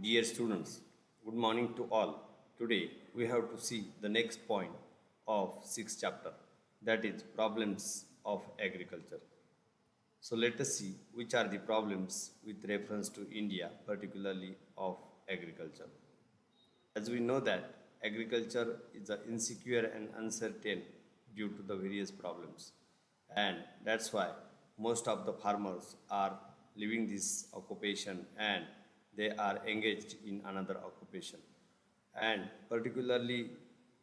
Dear students, good morning to all. Today we have to see the next point of sixth chapter, that is problems of agriculture. So let us see which are the problems with reference to India, particularly of agriculture. As we know that agriculture is insecure and uncertain due to the various problems, and that's why most of the farmers are leaving this occupation and they are engaged in another occupation. And particularly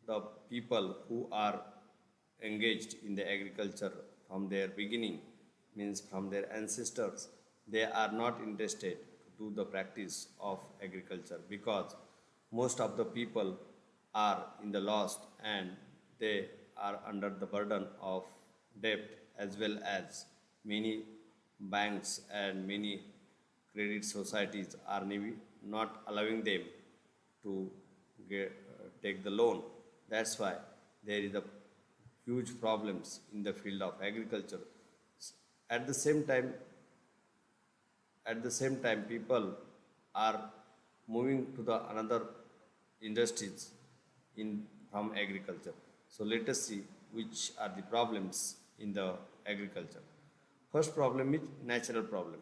the people who are engaged in the agriculture from their beginning, means from their ancestors, they are not interested to do the practice of agriculture because most of the people are in the lost and they are under the burden of debt, as well as many banks and many credit societies are not allowing them to take the loan. That's why there is a huge problems in the field of agriculture. At the same time, people are moving to the another industries in from agriculture. So let us see which are the problems in the agriculture. First problem is natural problem,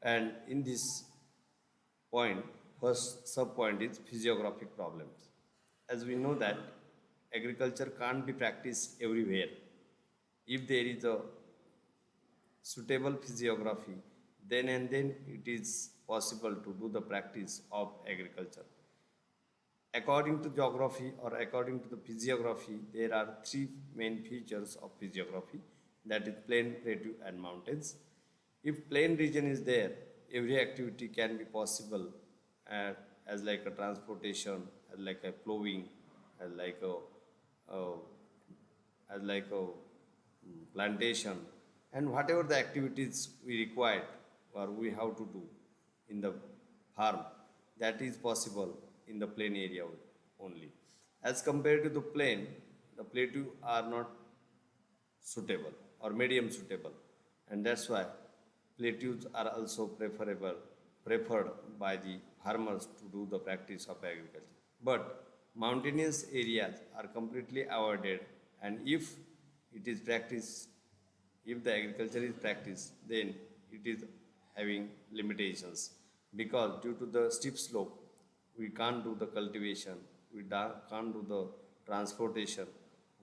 and in this point, first sub point is physiographic problems. As we know that agriculture can't be practiced everywhere. If there is a suitable physiography, then and then it is possible to do the practice of agriculture. According to geography or according to the physiography, there are three main features of physiography, that is plain, plateau, and mountains. If plain region is there, every activity can be possible, as like a transportation, as like a plowing, as like a plantation, and whatever the activities we required or we have to do in the farm, that is possible in the plain area only. As compared to the plain, the plateau are not suitable or medium suitable, and that's why plateaus are also preferred by the farmers to do the practice of agriculture. But mountainous areas are completely avoided, and it is practiced if the agriculture is practiced, then it is having limitations, because due to the steep slope we can't do the cultivation, can't do the transportation,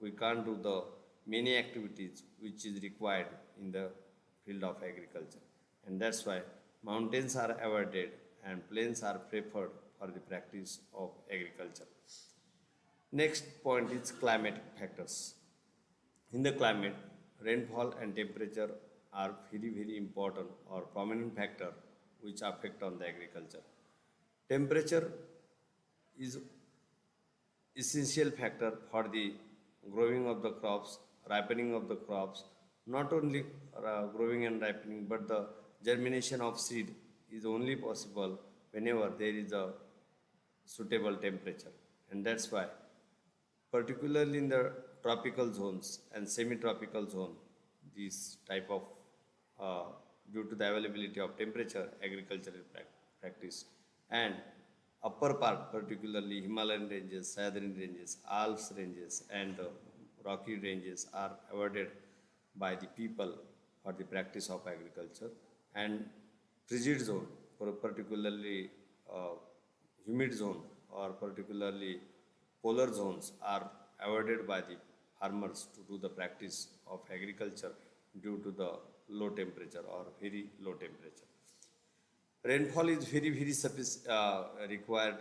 we can't do the many activities which is required in the field of agriculture. And that's why mountains are avoided and plains are preferred for the practice of agriculture. Next point is climatic factors. In the climate, rainfall and temperature are very important or prominent factor which affect on the agriculture. Temperature is essential factor for the growing of the crops, ripening of the crops. Not only growing and ripening, but the germination of seed is only possible whenever there is a suitable temperature. And that's why, particularly in the tropical zones and semi-tropical zone, these type of due to the availability of temperature, agriculture is practiced. And upper part, particularly Himalayan ranges, southern ranges, Alps ranges, and the Rocky ranges are avoided by the people for the practice of agriculture. And frigid zone, particularly uh, humid zone or particularly polar zones, are avoided by the farmers to do the practice of agriculture due to the low temperature or very low temperature. Rainfall is very required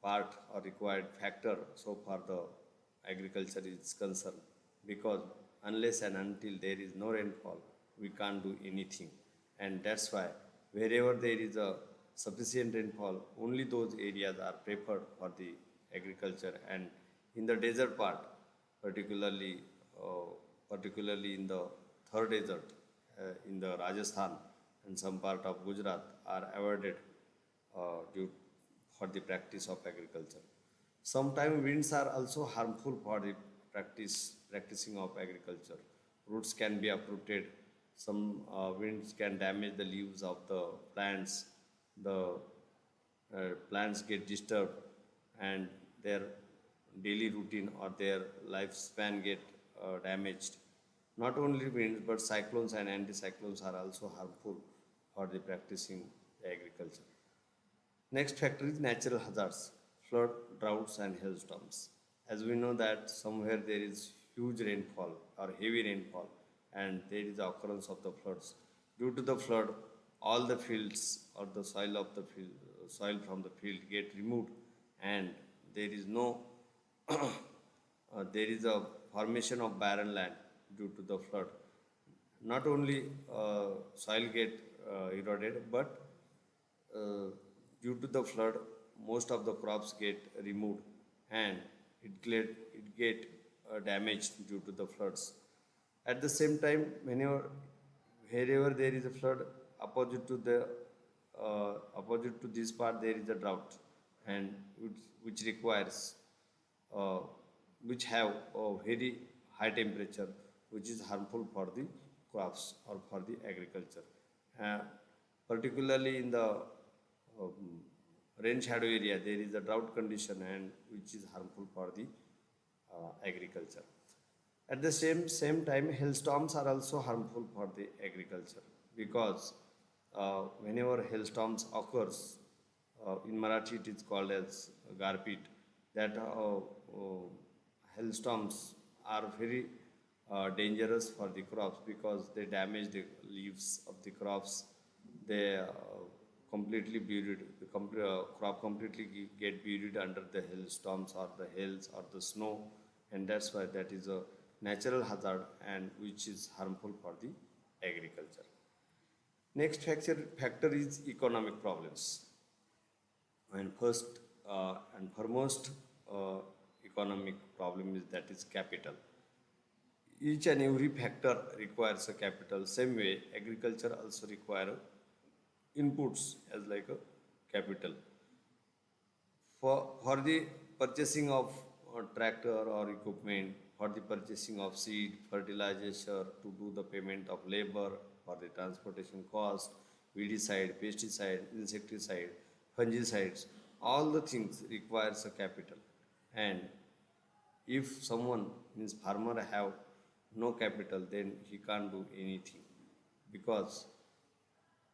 part or required factor so far the agriculture is concerned, because unless and until there is no rainfall, we can't do anything. And that's why wherever there is a sufficient rainfall, only those areas are preferred for the agriculture. And in the desert part, particularly uh, particularly in the third desert, in the Rajasthan and some part of Gujarat, are avoided for the practice of agriculture. Sometimes winds are also harmful for the practicing of agriculture. Roots can be uprooted. Some winds can damage the leaves of the plants. The plants get disturbed and their daily routine or their lifespan get damaged. Not only winds but cyclones and anticyclones are also harmful for the practicing the agriculture. Next factor is natural hazards, flood, droughts and hailstorms. As we know that somewhere there is huge rainfall or heavy rainfall and there is the occurrence of the floods. Due to the flood, all the fields or the soil of the field, soil from the field get removed and there is no there is a formation of barren land due to the flood. Not only soil get eroded, but uh, due to the flood, most of the crops get removed and it get damaged due to the floods. At the same time, wherever there is a flood, opposite to the opposite to this part there is a drought, and which requires uh, which have a very high temperature, which is harmful for the crops or for the agriculture. Uh, Particularly in the rain shadow area, there is a drought condition and which is harmful for the agriculture. At the same time, hailstorms are also harmful for the agriculture because whenever hailstorms occurs, in Marathi it is called as garpit. That hailstorms are very dangerous for the crops because they damage the leaves of the crops. They completely buried the crop completely get buried under the hailstorms or the hails or the snow, and that's why that is a natural hazard and which is harmful for the agriculture. Next factor is economic problems. And first and foremost economic problem is that is capital. Each and every factor requires a capital. Same way, agriculture also require inputs as like a capital. For the purchasing of a tractor or equipment, for the purchasing of seed, fertilizer, to do the payment of labor, for the transportation cost, weedicide, pesticide, insecticide, fungicides, all the things requires a capital. And if someone means farmer have no capital, then he can't do anything because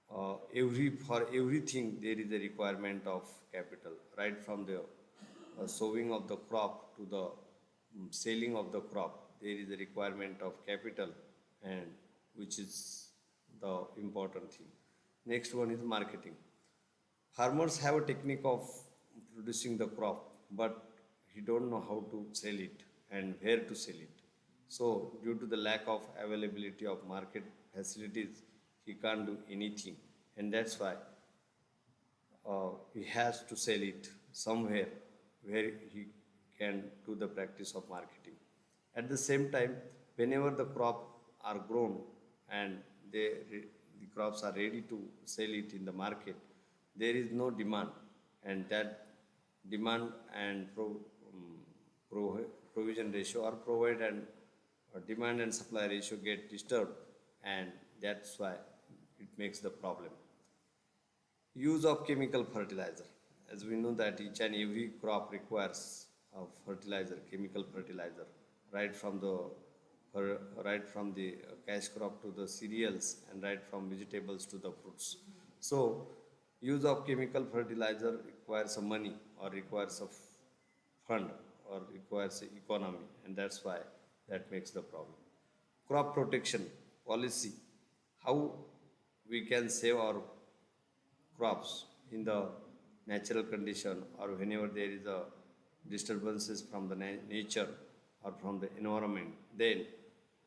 for everything there is a requirement of capital, right from the sowing of the crop to the selling of the crop. There is a requirement of capital, and which is the important thing. Next one is marketing. Farmers have a technique of producing the crop, but he don't know how to sell it and where to sell it. So due to the lack of availability of market facilities, he can't do anything, and that's why he has to sell it somewhere where he can do the practice of marketing. At the same time, whenever the crop are grown and the crops are ready to sell it in the market, there is no demand, and that demand and provision ratio or provide and demand and supply ratio get disturbed, and that's why it makes the problem. Use of chemical fertilizer. As we know that each and every crop requires fertilizer, chemical fertilizer, right from the right from the cash crop to the cereals, and right from vegetables to the fruits. So, use of chemical fertilizer requires a money or requires a fund or requires a economy, and that's why that makes the problem. Crop protection policy. How we can save our crops in the natural condition or whenever there is a disturbances from the nature or from the environment, then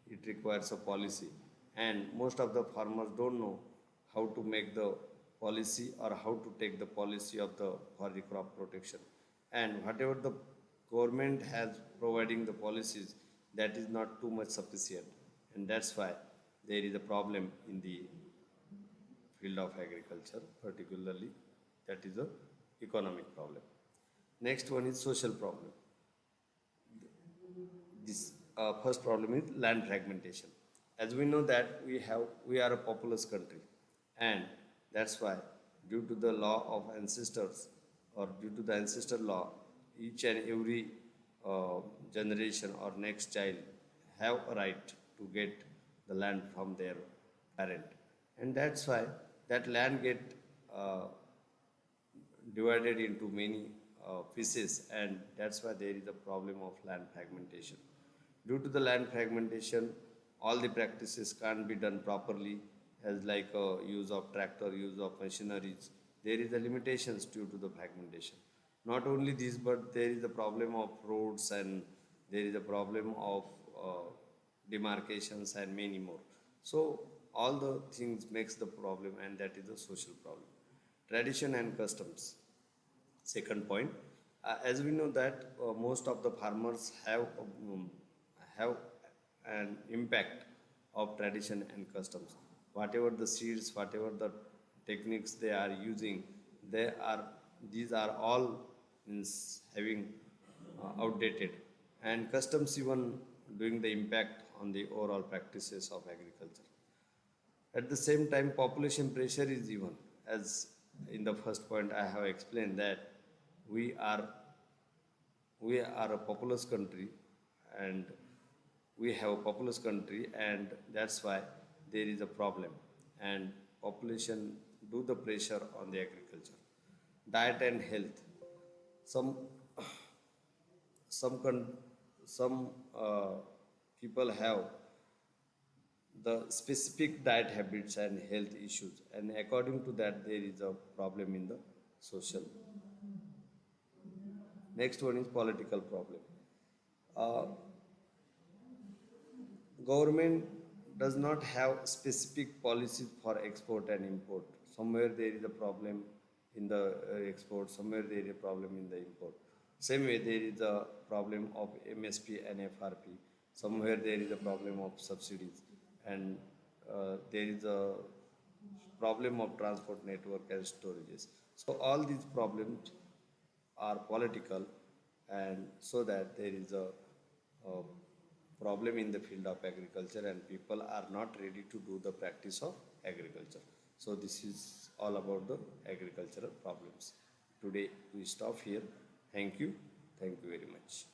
it requires a policy, and most of the farmers don't know how to make the policy or how to take the policy of the for the crop protection. And whatever the government has providing the policies, that is not too much sufficient, and that's why there is a problem in the field of agriculture, particularly that is a economic problem. Next one is social problem. This first problem is land fragmentation. As we know that we are a populous country, and that's why due to the law of ancestors, or due to the ancestor law, each and every generation or next child have a right to get the land from their parent, and that's why that land get uh, divided into many pieces, and that's why there is a problem of land fragmentation. Due to the land fragmentation, all the practices can't be done properly, as like use of tractor, use of machineries. There is a limitations due to the fragmentation. Not only this, but there is a problem of roads, and there is a problem of demarcations and many more. So all the things makes the problem, and that is a social problem. Tradition and customs. Second point, as we know that most of the farmers have an impact of tradition and customs. Whatever the seeds, whatever the techniques they are using, they are these are all means having outdated, and customs even doing the impact on the overall practices of agriculture. At the same time, population pressure is even, as in the first point I have explained that we are we are a populous country, and we have a populous country, and that's why there is a problem, and population do the pressure on the agriculture. Diet and health. Some some con- some people have the specific diet habits and health issues, and according to that there is a problem in the social. Next one is political problem. uh, Government does not have specific policies for export and import. Somewhere there is a problem in the export, somewhere there is a problem in the import. Same way there is a problem of MSP and FRP. Somewhere there is a problem of subsidies, and there is a problem of transport network and storages. So all these problems are political, and so that there is a problem in the field of agriculture, and people are not ready to do the practice of agriculture. So this is all about the agricultural problems. Today we stop here. Thank you very much.